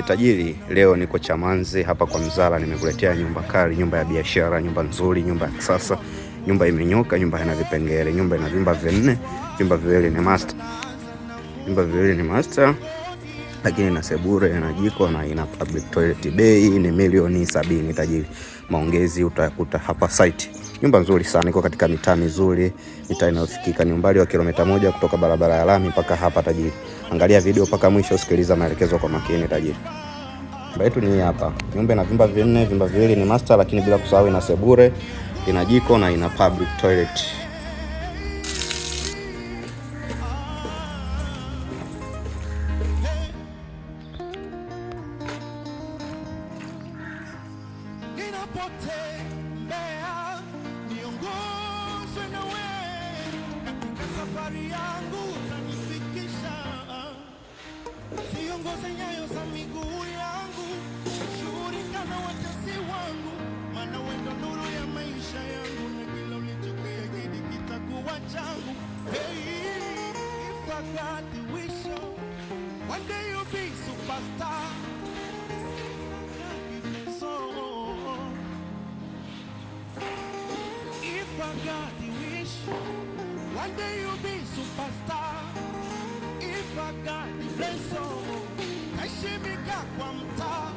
Tajiri, leo niko Chamanzi hapa kwa Mzala, nimekuletea nyumba kali, nyumba ya biashara, nyumba nzuri, nyumba ya kisasa, nyumba imenyoka, nyumba ina vipengele, nyumba ina vyumba vinne, vyumba viwili ni master. Nyumba viwili ni master, lakini ina sebure, ina jiko na ina public toilet. Bei ni milioni 70 tajiri. Maongezi utakuta hapa site. Nyumba nzuri sana, iko katika mitaa mizuri, mitaa inayofikika, ni umbali wa kilomita 1 kutoka barabara ya lami mpaka hapa tajiri. Angalia video mpaka mwisho, sikiliza maelekezo kwa makini tajiri. Nyumba yetu ni hapa. Nyumba ina vyumba vinne, vyumba viwili ni master, lakini bila kusahau ina sebure, ina jiko na ina public toilet. Safari yangu utanifikisha, siongoze nyayo za miguu yangu, shughulika na watesi wangu, maana wewe ndo nuru ya maisha yangu, na kila ulichokiahidi kitakuwa changu. Hey, if I got the wish, one day you'll be superstar. So, if I got the wish, one day you'll be superstar. If I got the blessing, kashimika kwa mtaa.